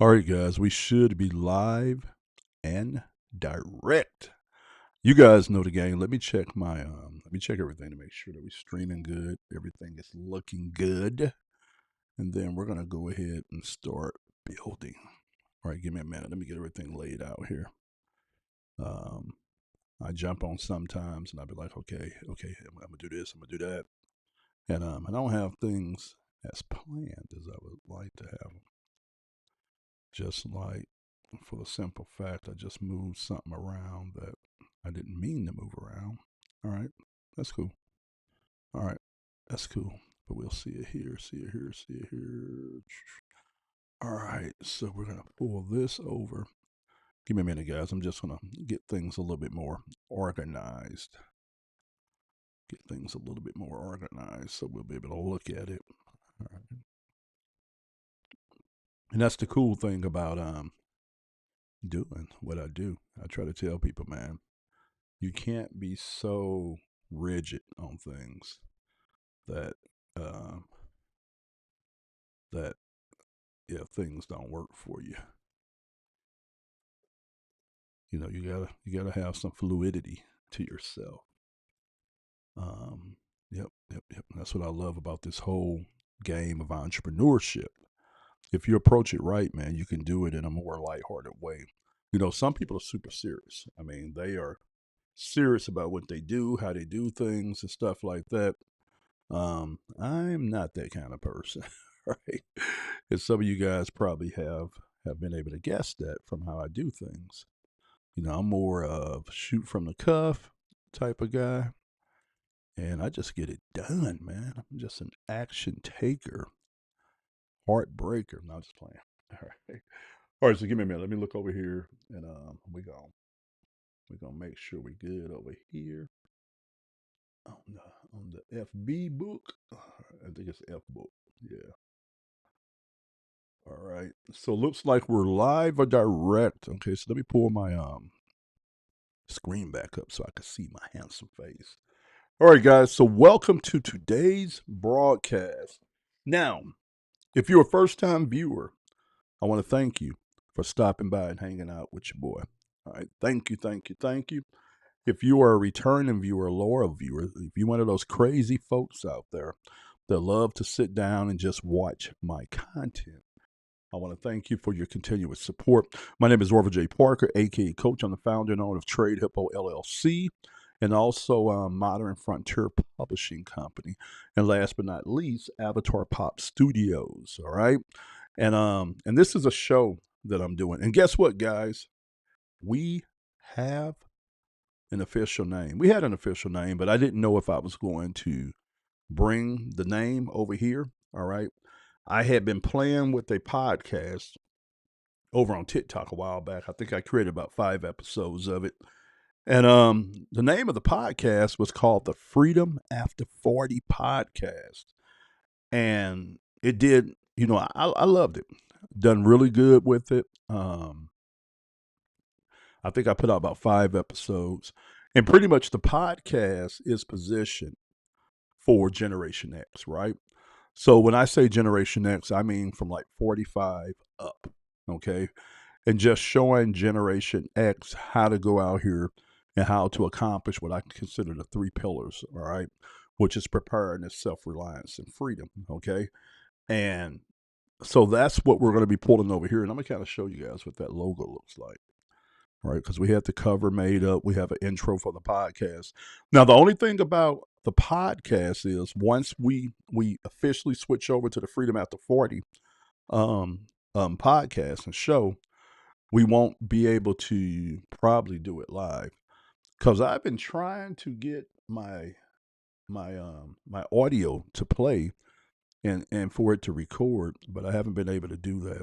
All right, guys, we should be live and direct. You guys know the game. Let me check everything to make sure that we're streaming good. Everything is looking good. And then we're gonna go ahead and start building. All right, give me a minute. Let me get everything laid out here. Um, I jump on sometimes and I'll be like, okay, I'm gonna do this, I'm gonna do that. And I don't have things as planned as I would like to have them. Just like for the simple fact I just moved something around that I didn't mean to move around. All right, that's cool. All right, that's cool. But we'll see it here, see it here, see it here. All right, so we're gonna pull this over. Give me a minute, guys. I'm just gonna get things a little bit more organized. Get things a little bit more organized so we'll be able to look at it. All right. And that's the cool thing about doing what I do. I try to tell people, man, you can't be so rigid on things that um, that yeah things don't work for you. You gotta have some fluidity to yourself. Um, yep. That's what I love about this whole game of entrepreneurship. If you approach it right, man, you can do it in a more lighthearted way. Some people are super serious. I mean, they are serious about what they do, how they do things, and stuff like that. I'm not that kind of person, right? And some of you guys probably have been able to guess that from how I do things. I'm more of shoot from the cuff type of guy, and I just get it done, man. I'm just an action taker, heartbreaker. Not just playing. All right. So give me a minute. Let me look over here, and we're gonna make sure we're good over here on the FB book. I think it's F book. Yeah. All right. So looks like we're live or direct. Okay, so let me pull my screen back up so I can see my handsome face. All right, guys. So welcome to today's broadcast. Now, if you're a first-time viewer, I want to thank you for stopping by and hanging out with your boy. All right. Thank you, thank you, thank you. If you are a returning viewer, a loyal viewer, if you're one of those crazy folks out there that love to sit down and just watch my content, I want to thank you for your continuous support. My name is Orville J. Parker, aka Coach. I'm the founder and owner of Trade Hippo LLC and also Modern Frontier Publishing Company. And last but not least, Avatar Pop Studios. All right. And this is a show that I'm doing. And guess what, guys? We have an official name. We had an official name, but I didn't know if I was going to bring the name over here. All right. I had been playing with a podcast over on TikTok a while back. I think I created about 5 episodes of it. And the name of the podcast was called the Freedom After 40 Podcast. And it did, I loved it. Done really good with it. I think I put out about 5 episodes. And pretty much the podcast is positioned for Generation X, right? So when I say Generation X, I mean from like 45 up, okay? And just showing Generation X how to go out here and how to accomplish what I consider the 3 pillars, all right? Which is preparedness, self reliance, and freedom, okay? And so that's what we're going to be pulling over here. And I'm going to kind of show you guys what that logo looks like, right? Because we have the cover made up, we have an intro for the podcast. Now, the only thing about the podcast is once we officially switch over to the Freedom After 40 um, podcast and show, we won't be able to probably do it live because I've been trying to get my audio to play and for it to record, but I haven't been able to do that.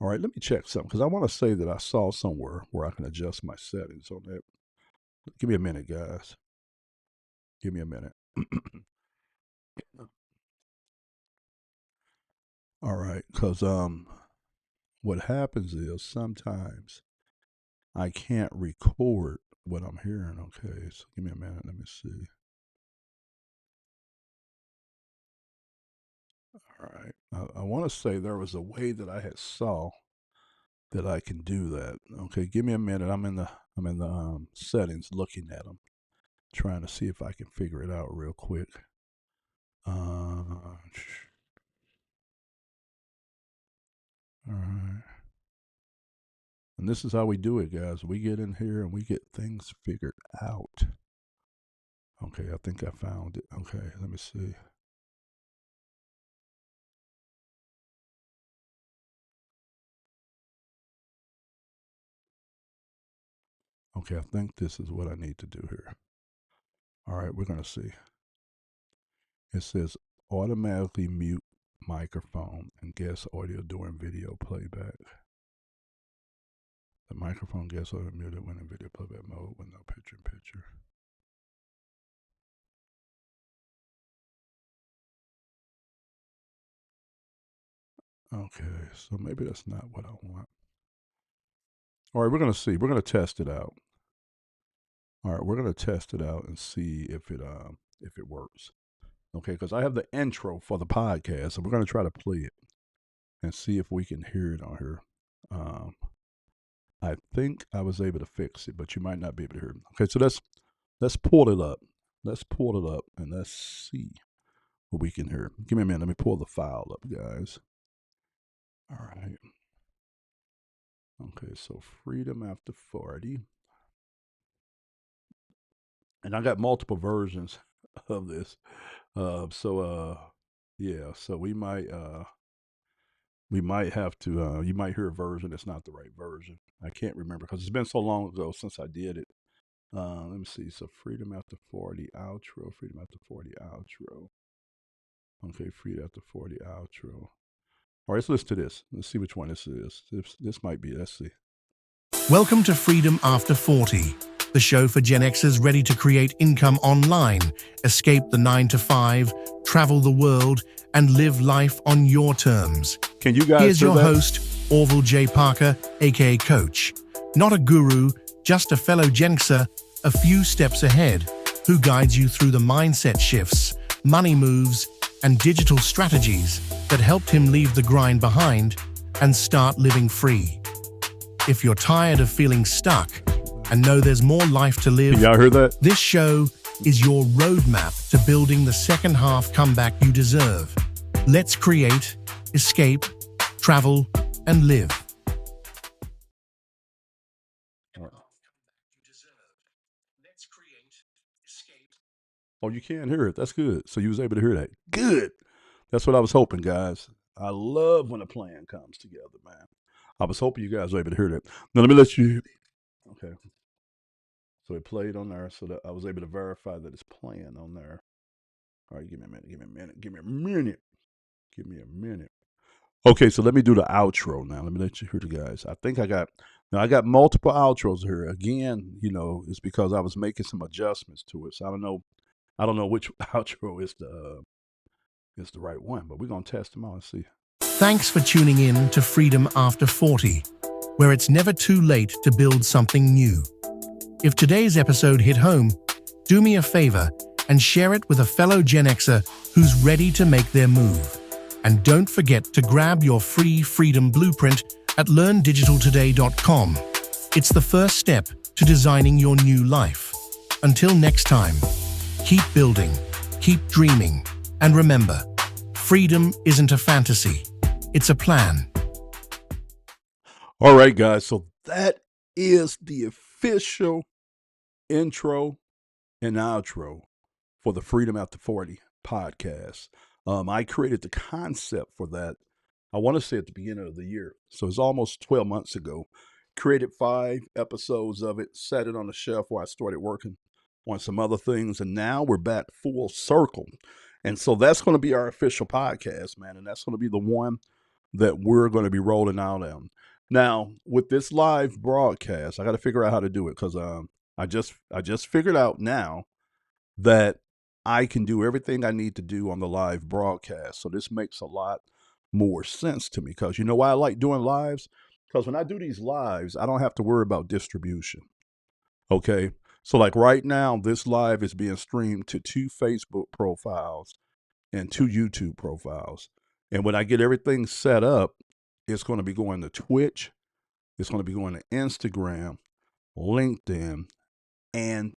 All right, let me check something because I want to say that I saw somewhere where I can adjust my settings on that. Give me a minute, guys. Give me a minute. All right, because what happens is sometimes I can't record what I'm hearing. Okay, so give me a minute. Let me see. All right. I want to say there was a way that I had saw that I can do that. Okay, give me a minute. I'm in the settings, looking at them, trying to see if I can figure it out real quick. All right. And this is how we do it, guys. We get in here and we get things figured out. Okay, I think I found it. Okay, let me see. Okay, I think this is what I need to do here. All right, we're going to see. It says automatically mute microphone and guest audio during video playback. The microphone guest audio muted when in video playback mode with no picture in picture. Okay, so maybe that's not what I want. All right, we're going to see. We're going to test it out. All right, we're going to test it out and see if it works. Okay, because I have the intro for the podcast, so we're going to try to play it and see if we can hear it on here. I think I was able to fix it, but you might not be able to hear it. Okay, so let's pull it up. Let's pull it up and let's see what we can hear. Give me a minute. Let me pull the file up, guys. All right. Okay, so Freedom After 40. And I got multiple versions of this. Yeah, so we might have to, you might hear a version that's not the right version. I can't remember because it's been so long ago since I did it. Let me see. So Freedom After 40 outro, Freedom After 40 outro. Okay, Freedom After 40 outro. All right, let's listen to this. Let's see which one this is. This might be, let's see. Welcome to Freedom After 40, the show for Gen Xers ready to create income online, escape the 9-to-5, travel the world, and live life on your terms. Can you guys Here's hear your that? host, Orville J. Parker, aka Coach. Not a guru, just a fellow Gen Xer, a few steps ahead, who guides you through the mindset shifts, money moves, and digital strategies that helped him leave the grind behind and start living free. If you're tired of feeling stuck and know there's more life to live, Can y'all hear that? this show is your roadmap to building the second half comeback you deserve. Let's create, escape, travel, and live. Oh, you can hear it. That's good. So you was able to hear that. Good. That's what I was hoping, guys. I love when a plan comes together, man. I was hoping you guys were able to hear that. Now let me let you. Okay. So it played on there, so that I was able to verify that it's playing on there. All right, give me a minute. Give me a minute. Give me a minute. Give me a minute. Okay, so let me do the outro now. Let me let you hear the guys. I think I got multiple outros here. Again, it's because I was making some adjustments to it. So I don't know which outro is the right one, but we're gonna test them out and see. Thanks for tuning in to Freedom After 40, where it's never too late to build something new. If today's episode hit home, do me a favor and share it with a fellow Gen Xer who's ready to make their move. And don't forget to grab your free Freedom Blueprint at learndigitaltoday.com. It's the first step to designing your new life. Until next time, keep building, keep dreaming, and remember, freedom isn't a fantasy, it's a plan. All right, guys, so that is the official intro and outro for the Freedom After 40 podcast. I created the concept for that, I want to say at the beginning of the year. So it's almost 12 months ago. Created 5 episodes of it, set it on the shelf where I started working on some other things, and now we're back full circle. And so that's going to be our official podcast, man, and that's going to be the one that we're going to be rolling out on. Now, with this live broadcast, I got to figure out how to do it because I just figured out now that I can do everything I need to do on the live broadcast. So this makes a lot more sense to me because you know why I like doing lives? Because when I do these lives, I don't have to worry about distribution. Okay. So like right now, this live is being streamed to 2 Facebook profiles and 2 YouTube profiles. And when I get everything set up, it's going to be going to Twitch, it's going to be going to Instagram, LinkedIn, and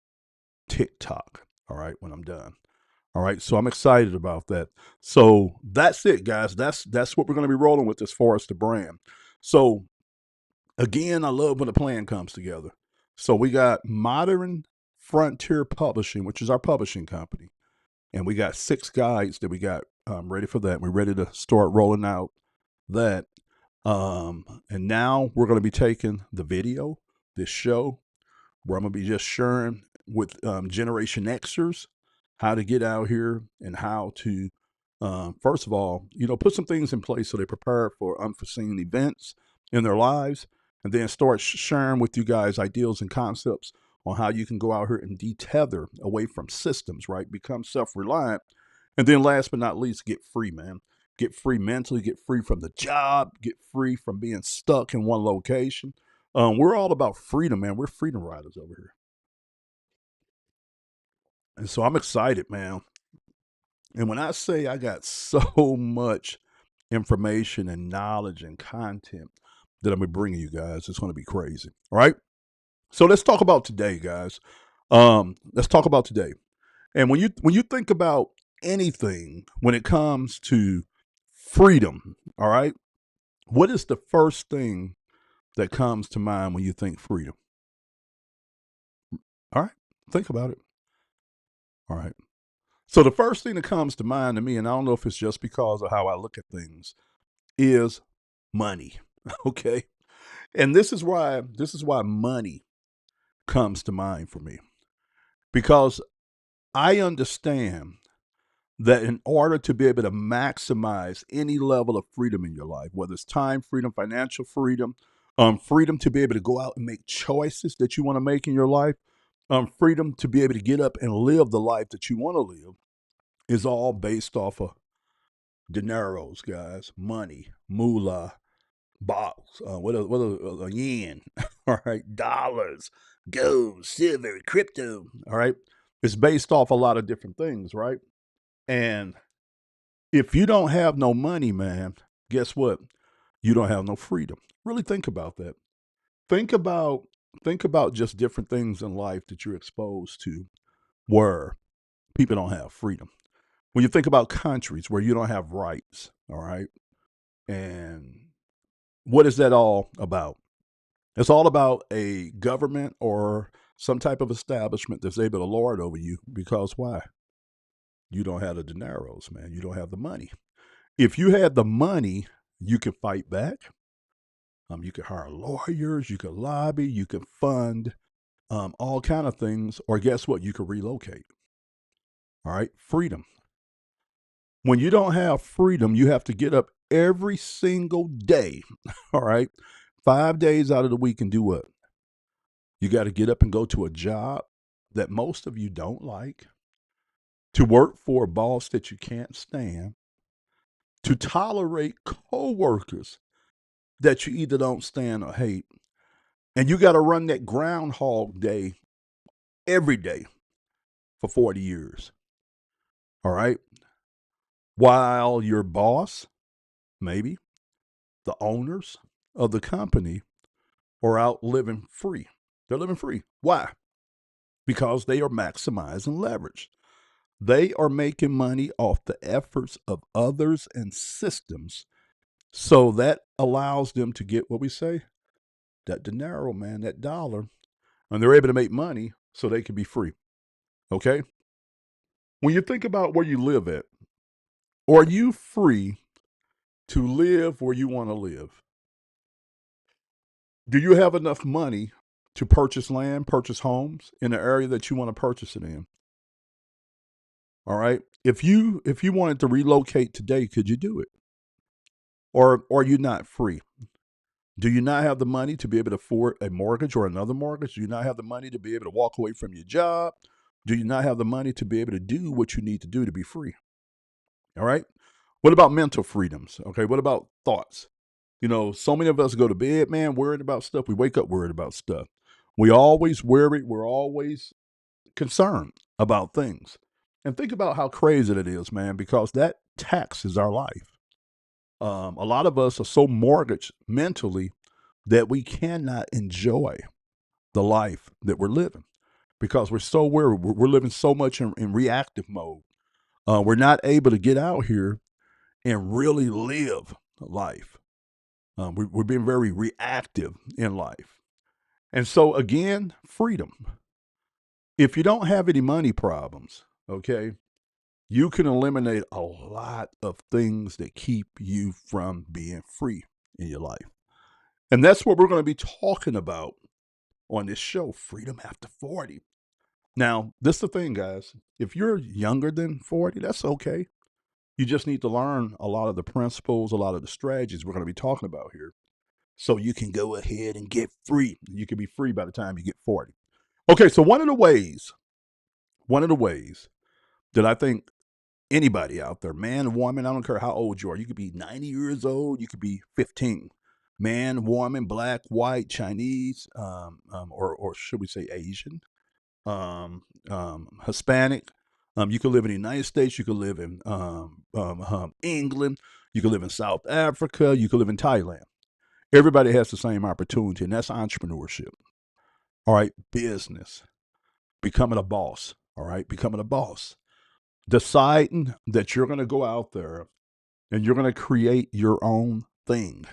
TikTok. All right, when I'm done. All right, so I'm excited about that. So that's it, guys. That's what we're going to be rolling with as far as the brand. So again, I love when the plan comes together. So we got Modern Frontier Publishing, which is our publishing company, and we got 6 guides that we got ready for that. We're ready to start rolling out that. And now we're going to be taking the video, this show, where I'm going to be just sharing with Generation Xers how to get out here and how to, first of all, put some things in place so they prepare for unforeseen events in their lives, and then start sharing with you guys ideals and concepts on how you can go out here and detether away from systems, right? Become self-reliant. And then last but not least, get free, man. Get free mentally, get free from the job, get free from being stuck in one location. We're all about freedom, man. We're freedom riders over here. And so I'm excited, man. And when I say I got so much information and knowledge and content that I'm going to bring you guys, it's going to be crazy. All right. So let's talk about today, guys. Let's talk about today. And when you think about anything when it comes to freedom, all right, what is the first thing that comes to mind when you think freedom? All right, think about it. All right. So the first thing that comes to mind to me, and I don't know if it's just because of how I look at things, is money. Okay. And this is why money comes to mind for me. Because I understand that in order to be able to maximize any level of freedom in your life, whether it's time freedom, financial freedom, freedom to be able to go out and make choices that you want to make in your life, freedom to be able to get up and live the life that you want to live, is all based off of dineros, guys, money, moolah, bucks, what a yen, all right, dollars, gold, silver, crypto, all right. It's based off a lot of different things, right? And if you don't have no money, man, guess what? You don't have no freedom. Really think about that. Think about just different things in life that you're exposed to where people don't have freedom. When you think about countries where you don't have rights, all right? And what is that all about? It's all about a government or some type of establishment that's able to lord over you, because why? You don't have the dineros, man. You don't have the money. If you had the money, you could fight back. You could hire lawyers, you could lobby, you could fund all kind of things, or guess what? You could relocate. All right, freedom. When you don't have freedom, you have to get up every single day. All right, 5 days out of the week and do what? You got to get up and go to a job that most of you don't like, to work for a boss that you can't stand, to tolerate coworkers that you either don't stand or hate. And you got to run that Groundhog Day every day for 40 years. All right. While your boss, maybe the owners of the company, are out living free. They're living free. Why? Because they are maximizing leverage. They are making money off the efforts of others and systems. So that allows them to get what we say, that dinero, man, that dollar. And they're able to make money so they can be free. Okay? When you think about where you live at, are you free to live where you want to live? Do you have enough money to purchase land, purchase homes in the area that you want to purchase it in? All right. If you wanted to relocate today, could you do it? Or are you not free? Do you not have the money to be able to afford a mortgage or another mortgage? Do you not have the money to be able to walk away from your job? Do you not have the money to be able to do what you need to do to be free? All right. What about mental freedoms? Okay. What about thoughts? So many of us go to bed, man, worried about stuff. We wake up worried about stuff. We always worry. We're always concerned about things. And think about how crazy it is, man, because that taxes our life. A lot of us are so mortgaged mentally that we cannot enjoy the life that we're living because we're so we're living so much in reactive mode. We're not able to get out here and really live life. We're being very reactive in life. And so, again, freedom. If you don't have any money problems, okay, you can eliminate a lot of things that keep you from being free in your life. And that's what we're going to be talking about on this show, Freedom After 40. Now, this is the thing, guys. If you're younger than 40, that's okay. You just need to learn a lot of the principles, a lot of the strategies we're going to be talking about here. So you can go ahead and get free. You can be free by the time you get 40. Okay, so one of the ways that I think anybody out there, man, woman, I don't care how old you are. You could be 90 years old, you could be 15. Man, woman, black, white, Chinese, or should we say Asian, Hispanic. You could live in the United States. You could live in England. You could live in South Africa. You could live in Thailand. Everybody has the same opportunity, and that's entrepreneurship. All right, business, becoming a boss. All right, becoming a boss. Deciding that you're going to go out there and you're going to create your own thing.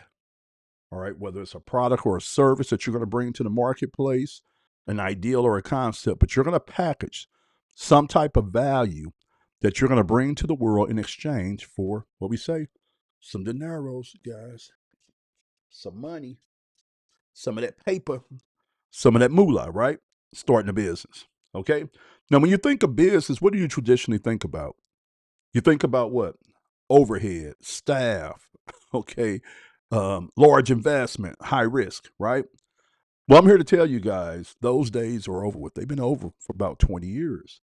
All right, whether it's a product or a service that you're going to bring to the marketplace, an ideal or a concept, but you're going to package some type of value that you're going to bring to the world in exchange for what we say, some dineros, guys, some money, some of that paper, some of that moolah, right? Starting a business. Okay. Now, when you think of business, what do you traditionally think about? You think about what? Overhead, staff, okay, large investment, high risk, right? Well, I'm here to tell you guys, those days are over with. They've been over for about 20 years.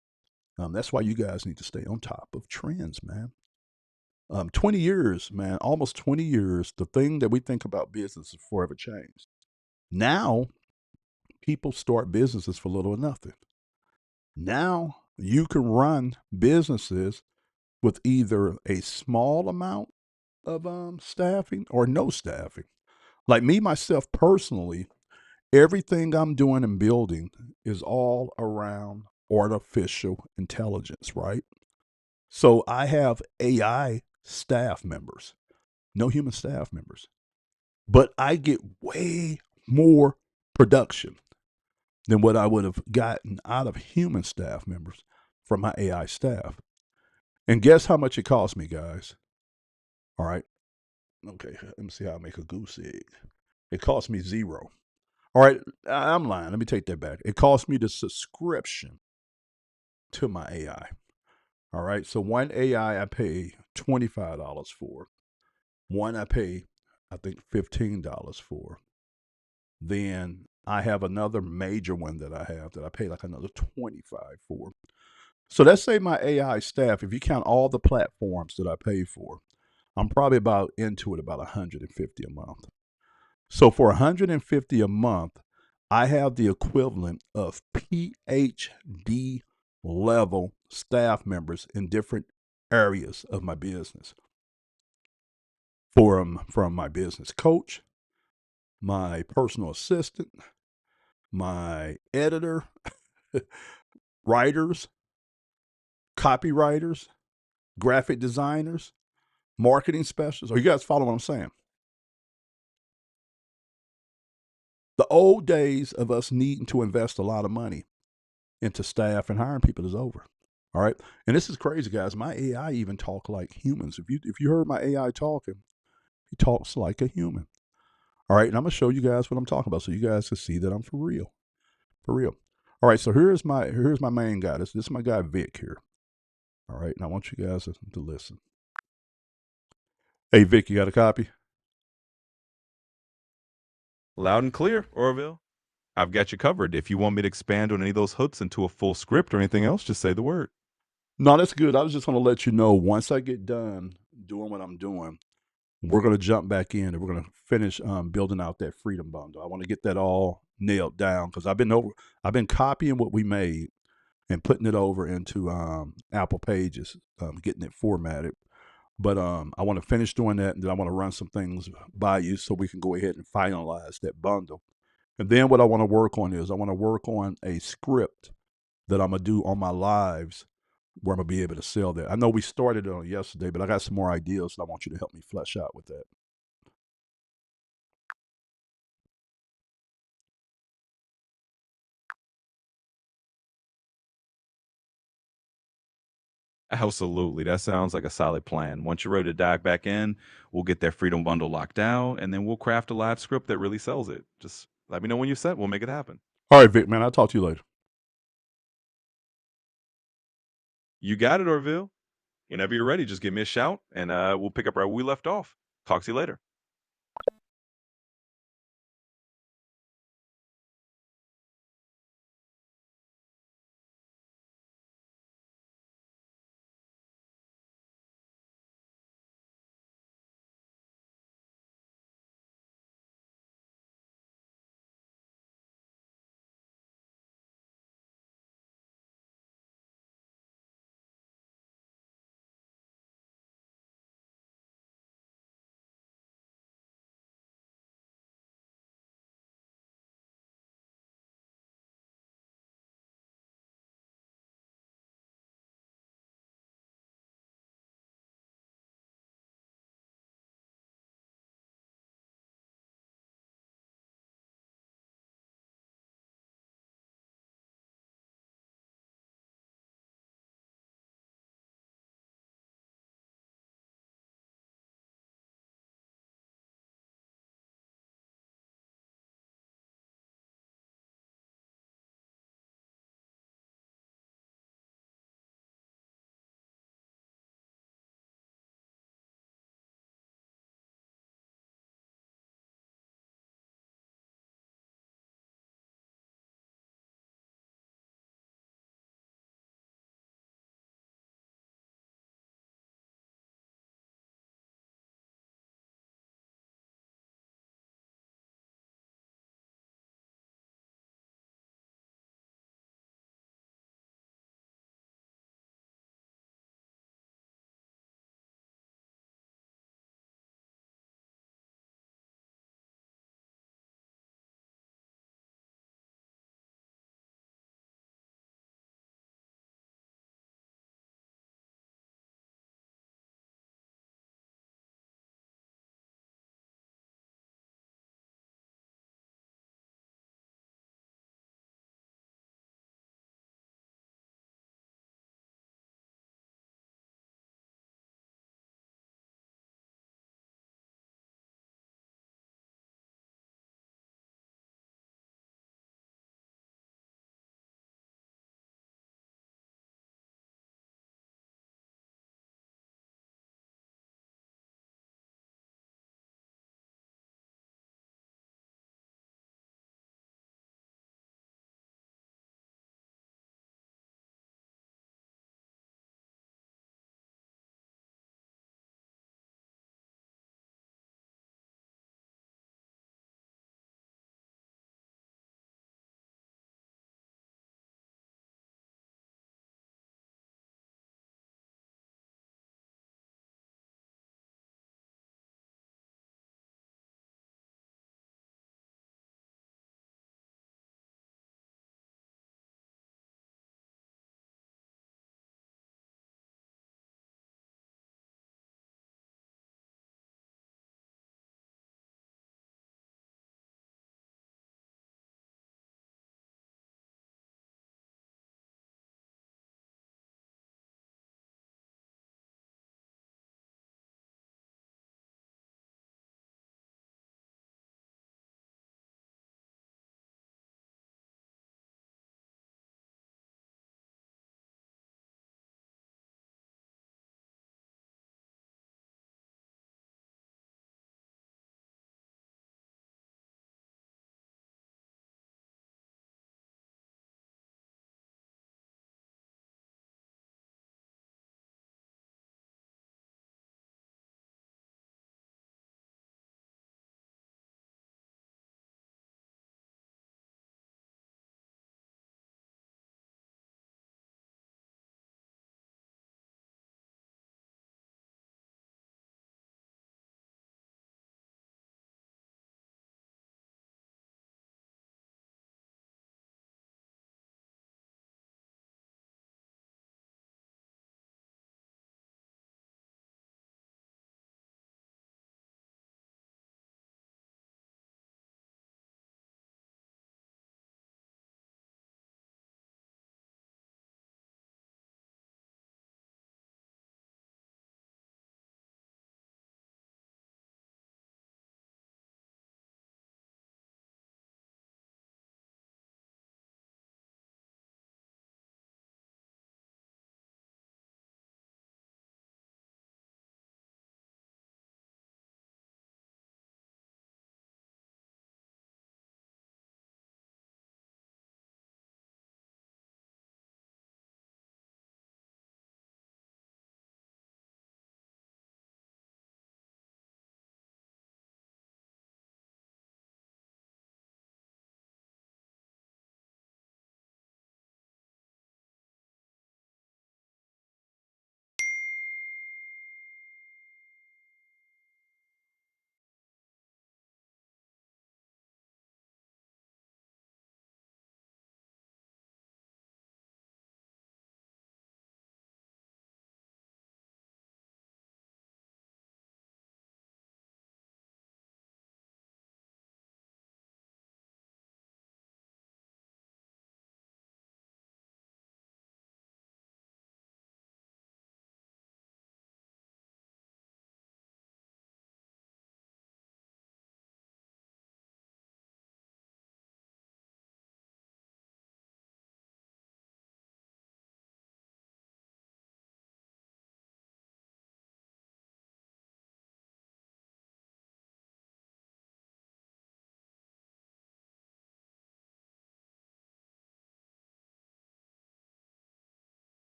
That's why you guys need to stay on top of trends, man. 20 years, man, almost 20 years, the thing that we think about business has forever changed. Now, people start businesses for little or nothing. Now, you can run businesses with either a small amount of staffing or no staffing. Like me, myself personally, everything I'm doing and building is all around artificial intelligence, right? So I have AI staff members, no human staff members, but I get way more production than what I would have gotten out of human staff members from my AI staff. And guess how much it cost me, guys? All right. Okay, let me see how I make a goose egg. It cost me zero. All right, I'm lying. Let me take that back. It cost me the subscription to my AI. All right, so one AI I pay $25 for. One I pay, I think, $15 for. Then I have another major one that I pay like another $25 for. So let's say my AI staff, if you count all the platforms that I pay for, I'm probably about into it about $150 a month. So for $150 a month, I have the equivalent of PhD level staff members in different areas of my business. From my business coach, my personal assistant, my editor, writers, copywriters, graphic designers, marketing specialists. Are you guys following what I'm saying? The old days of us needing to invest a lot of money into staff and hiring people is over. All right. And this is crazy, guys. My AI even talk like humans. If you heard my AI talking, he talks like a human. All right. And I'm gonna show you guys what I'm talking about so you guys can see that I'm for real. For real. All right. So here's my main guy. This is my guy Vic here. All right. And I want you guys to listen. Hey Vic, you got a copy? Loud and clear, Orville. I've got you covered. If you want me to expand on any of those hooks into a full script or anything else, just say the word. No, that's good. I was just gonna let you know once I get done doing what I'm doing, we're going to jump back in and we're going to finish building out that freedom bundle. I want to get that all nailed down because I've been copying what we made and putting it over into Apple Pages, getting it formatted. But I want to finish doing that, and then I want to run some things by you so we can go ahead and finalize that bundle. And then what I want to work on is I want to work on a script that I'm gonna do on my lives where I'm gonna be able to sell that. I know we started it on yesterday, but I got some more ideas, and I want you to help me flesh out with that. Absolutely. That sounds like a solid plan. Once you're ready to dive back in, we'll get that Freedom Bundle locked down, and then we'll craft a live script that really sells it. Just let me know when you're set. We'll make it happen. All right, Vic, man. I'll talk to you later. You got it, Orville. Whenever you're ready, just give me a shout, and we'll pick up right where we left off. Talk to you later.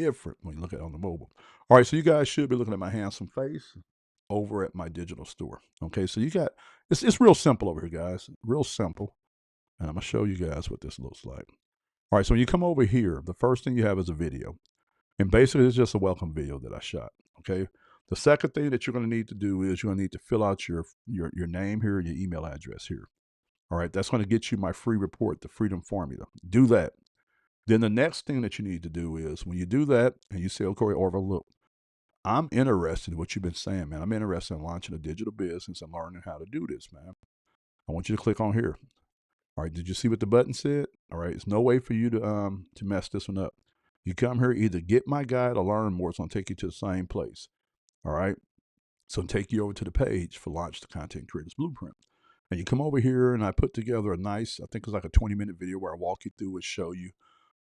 different when you look at it on the mobile. All right, so you guys should be looking at my handsome face over at my digital store. Okay, so you got it's real simple over here, guys. Real simple. And I'm gonna show you guys what this looks like. All right, so when you come over here, the first thing you have is a video. And basically it's just a welcome video that I shot. Okay. The second thing that you're going to need to do is you're going to need to fill out your name here and your email address here. All right, that's going to get you my free report, the Freedom Formula. Do that. Then the next thing that you need to do is when you do that and you say, okay, Orville, look, I'm interested in what you've been saying, man. I'm interested in launching a digital business and learning how to do this, man. I want you to click on here. All right, did you see what the button said? All right, there's no way for you to mess this one up. You come here, either get my guide or learn more. It's going to take you to the same place. All right, so take you over to the page for Launch the Content Creators Blueprint. And you come over here and I put together a nice, I think it's like a 20-minute video where I walk you through and show you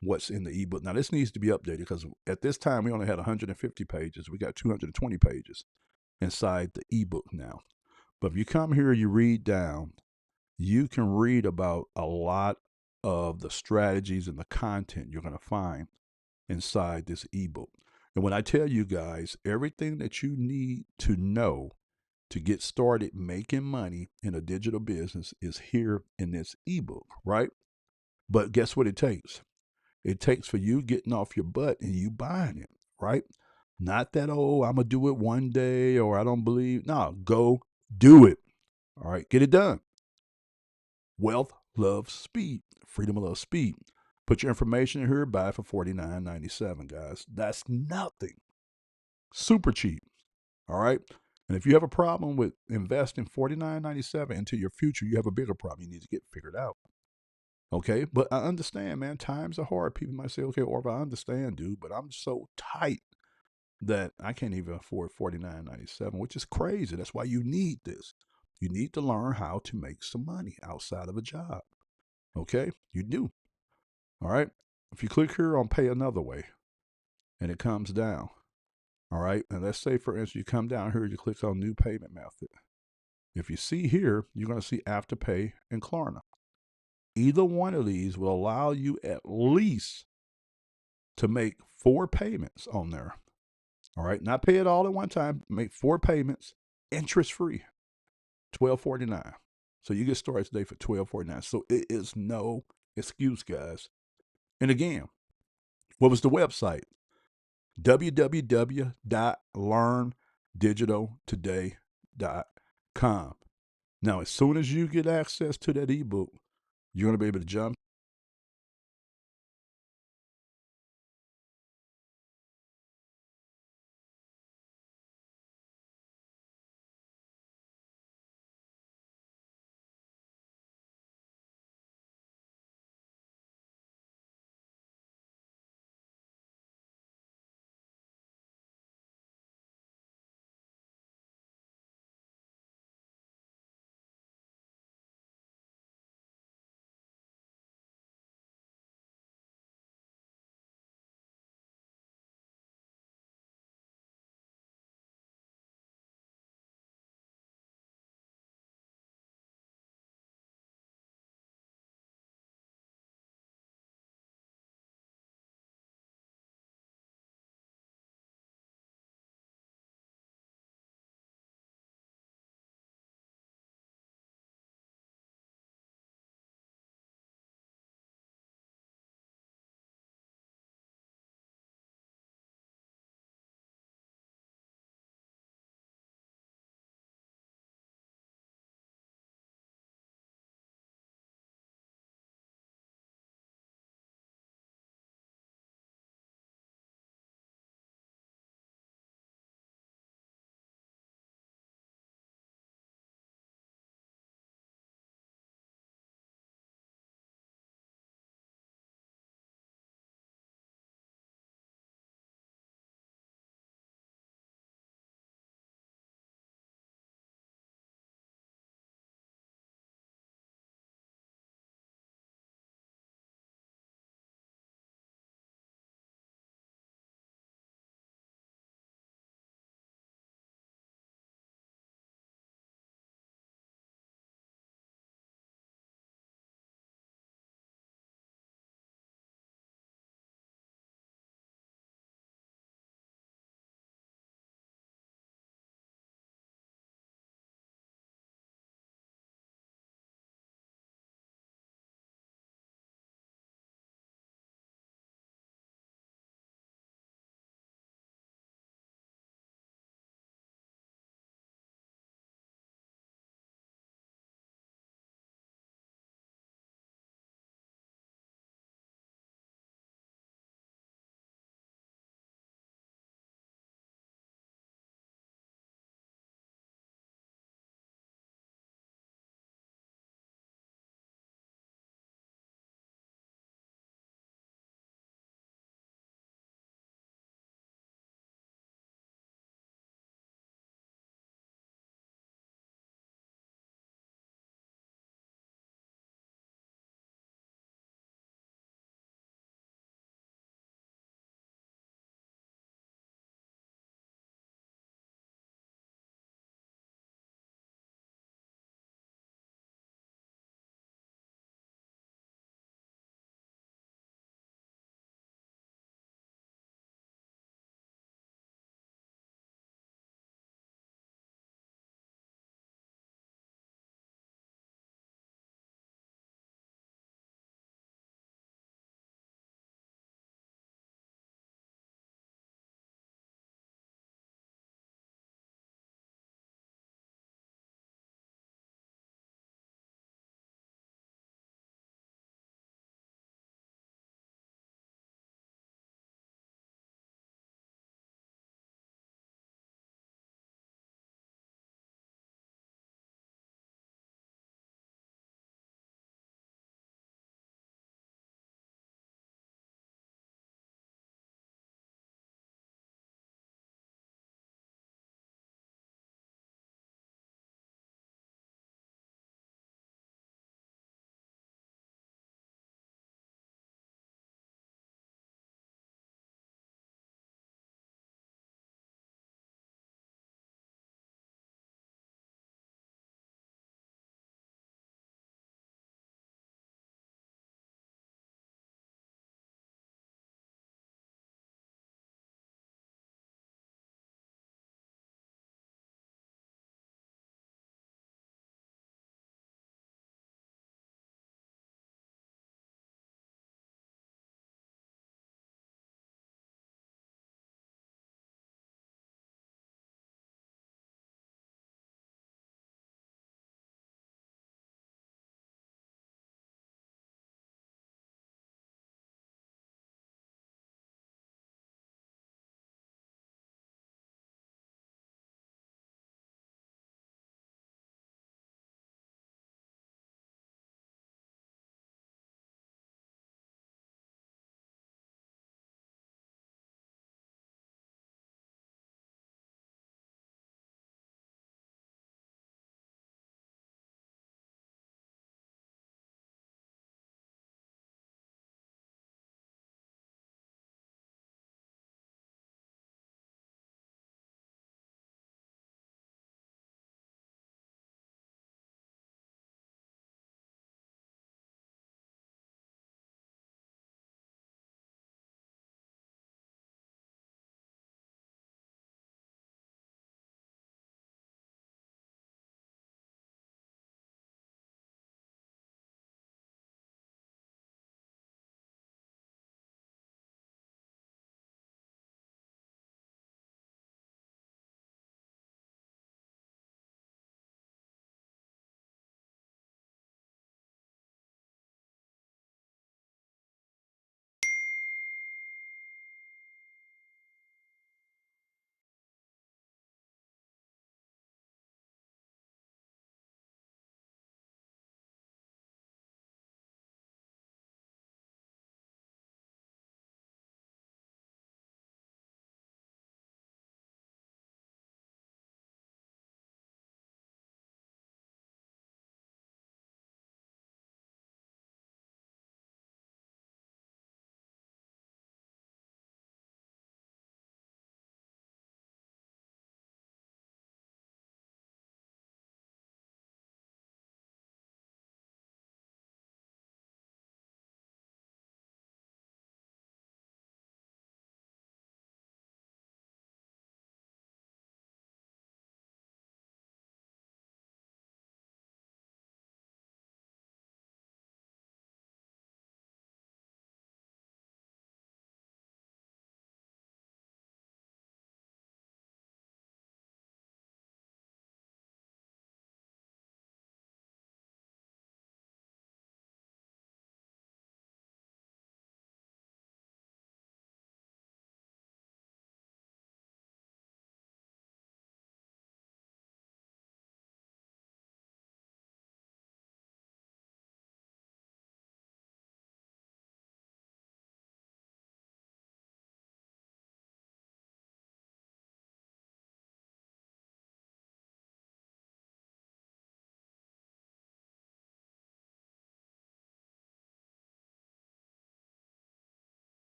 what's in the ebook. Now this needs to be updated because at this time we only had 150 pages. We got 220 pages inside the ebook now. But if you come here, you read down, you can read about a lot of the strategies and the content you're going to find inside this ebook. And when I tell you guys, everything that you need to know to get started making money in a digital business is here in this ebook, right? But guess what it takes? It takes for you getting off your butt and you buying it, right? Not that, oh, I'm going to do it one day or I don't believe. No, go do it. All right, get it done. Wealth loves speed. Freedom loves speed. Put your information in here, buy it for $49.97, guys. That's nothing. Super cheap. All right. And if you have a problem with investing $49.97 into your future, you have a bigger problem you need to get figured out. Okay. But I understand, man. Times are hard. People might say, okay, Orv, I understand, dude, but I'm so tight that I can't even afford $49.97, which is crazy. That's why you need this. You need to learn how to make some money outside of a job. Okay. You do. All right. If you click here on Pay Another Way and it comes down, all right. And let's say, for instance, you come down here, you click on New Payment Method. If you see here, you're going to see Afterpay and Klarna. Either one of these will allow you at least to make 4 payments on there. All right. Not pay it all at one time. Make 4 payments interest free. $12.49. So you get started today for $12.49. So it is no excuse, guys. And again, what was the website? www.learndigitaltoday.com. Now, as soon as you get access to that ebook, you're going to be able to jump